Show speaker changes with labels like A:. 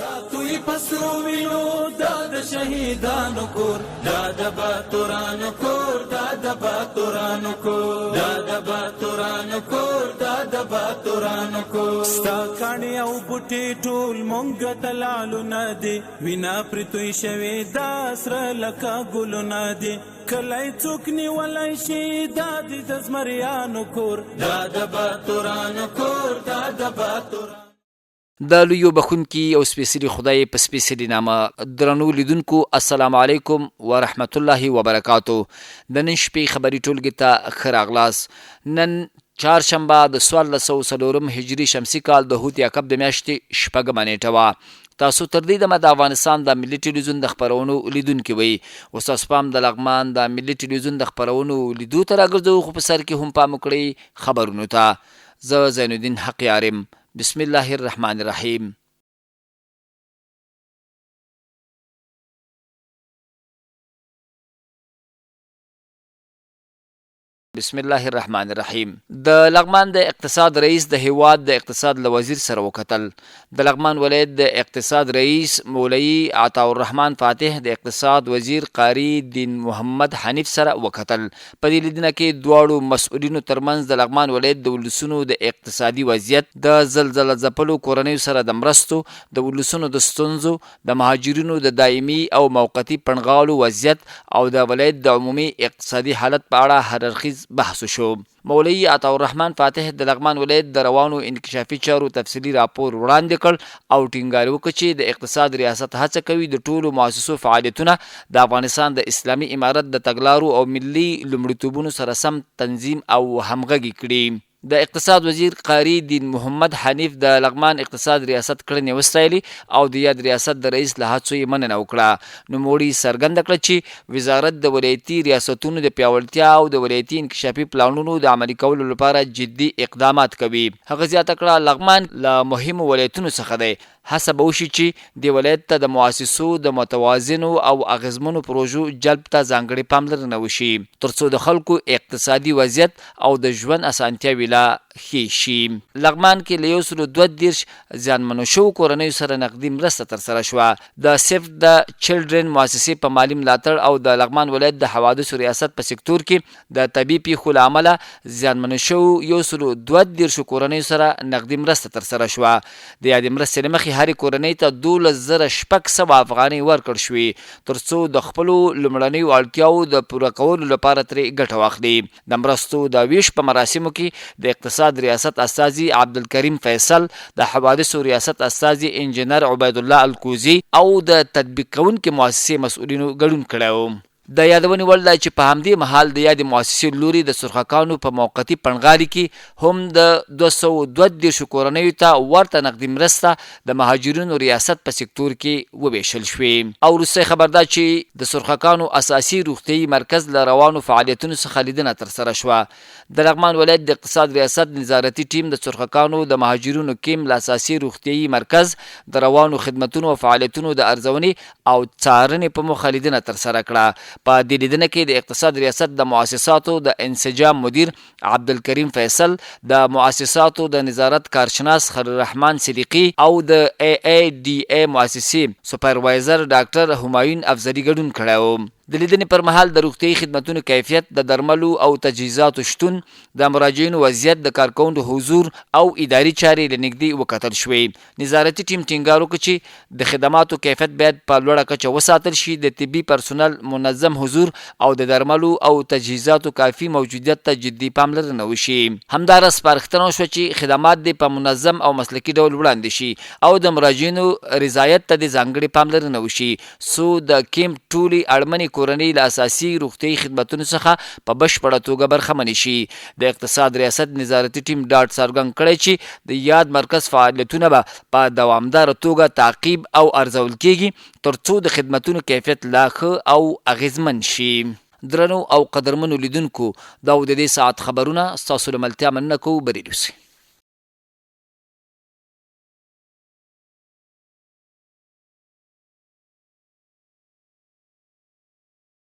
A: ساتوی پسرو وینو دا د شهیدانو کور، دا د باتورانو کور، دا د باتورانو کور، دا د باتورانو کور، دا د باتورانو کور. ستا کاڼي او بوټي ټول مونږ ته لالونه دي، وینا پرې توی شوې دا سره لکه ګلونه دي. کلی څوک نیولی شي دا د زمریانو کور، دا د باتورانو کور، دا د باتورانو.
B: د لویو بخونکي او سپیڅلي خدای په سپیڅلي نامه درنو لیدونکو السلام علیکم ورحمت الله وبرکاتو. د نن شپې خبري ټولګي ته ښه راغلاست. نن چهارشنبه د 1404 هجري شمسي کال د هوت یعقب د میاشتې 6مه نیټه وه. تاسو تر دې دمه د افغانستان د ملي ټلویزیون د خپرونو لیدونکي وئ. اوس تاسو پام د لغمان د ملي ټلویزیون د خپرونو لیدو ته راګرځو، خو په سر کې هم پام وکړئ خبرونو ته. زه زین الدین حق یارم. بسم الله الرحمن الرحیم. بسم الله الرحمن الرحیم. د لغمان د اقتصاد رئیس د هیواد د اقتصاد له وزیر سره وکتل. د لغمان ولایت د اقتصاد رئیس مولوی عطاالرحمن فاتح د اقتصاد وزیر قاری دین محمد حنیف سره وکتل. په دې لیدنه کې دواړو مسؤلینو ترمنځ د لغمان ولایت د ولسونو د اقتصادي وضعیت، د زلزله ځپلو کورنیو سره د مرستو، د ولسونو د ستونزو، د مهاجرینو د دایمي او موقتي پنډغالو وضعیت او د ولایت د عمومي اقتصادي حالت په اړه هر اړخیز بحث شو. مولوی عطاالرحمن فاتح د لغمان ولایت د روانو انکشافي چارو تفصیلي راپور وړاندې کړ او ټینګار وکړ چې د اقتصاد ریاست هڅه کوي د ټولو مؤسسو فعالیتونه د افغانستان د اسلامي امارت د تګلارو او ملي لومړیتوبونو سره سم تنظیم او همغږي کړي. د اقتصاد وزیر قاری دین محمد حنیف د لغمان اقتصاد ریاست کړنې وستایلي او د یاد ریاست د رئیس له هڅو یې مننه وکړه. نوموړي څرګنده کړه چې وزارت د ولایتي ریاستونو د پیاوړتیا او د ولایتي انکشافي پلانونو د عملي کولو لپاره جدي اقدامات کوي. هغه زیاته کړه لغمان له مهمو ولایتونو څخه دی. هڅه به وشي چې د ولایت ته د مؤسسو د متوازنو او اغیزمنو پروژو جلب ته ځانګړې پاملرنه وشي ترڅو د خلکو اقتصادي وضعیت او د ژوند اسانتیاوې لا ښې شي. لغمان کې له 122 زیانمنو شوو کورنیو سره نقدي مرسته ترسره شوه. د سیف د چلډرن مؤسسې په مالي ملاتړ او د لغمان ولایت د حوادثو ریاست په سکتور کې د طبي پیښو له امله زیانمنو شوو 122 کورنیو سره نقدي مرسته ترسره شوه. د یادې مرستې له مخې هرې کورنۍ ته 12,600 افغانۍ ورکړل شوې ترڅو د خپلو لومړنیو اړتیاوو د پوره کولو لپاره ترې ګټه واخلي. د مرستو د ویش په مراسمو کې د اقتصاد ریاست استاذي عبدالکریم فیصل، د حوادثو ریاست استاذي انجینر عبید الله الکوزي او د تطبیق کوونکې مؤسسې مسؤلینو ګډون کړی و. د یادونې وړ ده چې په همدې مهال د یادې مؤسسې لوري د سرخکانو په موقتي پنډغالي کې هم د 222 کورنیو ته ورته نقدي مرسته د مهاجرینو ریاست په سکتور کې وویشل شوې. او وروستی خبر ده چې د سرخکانو اساسي روغتیايي مرکز له روانو فعالیتونو څخه لیدنه ترسره شوه. د لغمان ولایت د اقتصاد ریاست نظارتي ټیم د سرخکانو د مهاجرینو کیم له اساسي روغتیايي مرکز د روانو خدمتونو او فعالیتونو د ارزونې او څارنې په موخه لیدنه ترسره کړه. په دې لیدنه کې د اقتصاد ریاست د مؤسساتو د انسجام مدیر عبدالکریم فیصل، د مؤسساتو د نظارت کارشناس خلیل الرحمن صدیقی او د AADA مؤسسې سپروایزر ډاکټر همایون افضلي ګډون کړی و. د لیدنې پر مهال د روغتیايي خدمتونو کیفیت، د درملو او تجهیزاتو شتون، د مراجعینو وضعیت، د کارکوونکو حضور او اداري چارې له نږدې وکتل شوې. نظارتي ټیم ټینګار وکړ چې د خدماتو کیفیت باید په لوړه کچه وساتل شي، د طبي پرسونل منظم حضور او د درملو او تجهیزاتو کافي موجودیت ته جدي پاملرنه وشي. همداراز سپارښتنه وشوه چې خدمات دې په منظم او مسلکي ډول وړاندې شي او د مراجعینو رضایت ته د ځانګړې پاملرنه وشي څو د کیمپ ټولې اړمنې کورنۍ له اساسي روغتیايي خدمتونو څخه په بشپړه توګه برخمنې شي. د اقتصاد ریاست نظارتي ټیم ډاډ څرګند کړی چې د یاد مرکز فعالیتونه به په دوامداره توګه تعقیب او ارزول کیږي ترڅو د خدمتونو کیفیت لا ښه او اغیزمن شي. درنو او قدرمنو لیدونکو، دا د دې ساعت خبرونه ستاسو له ملتیا مننه کوو. بریالي اوسئ.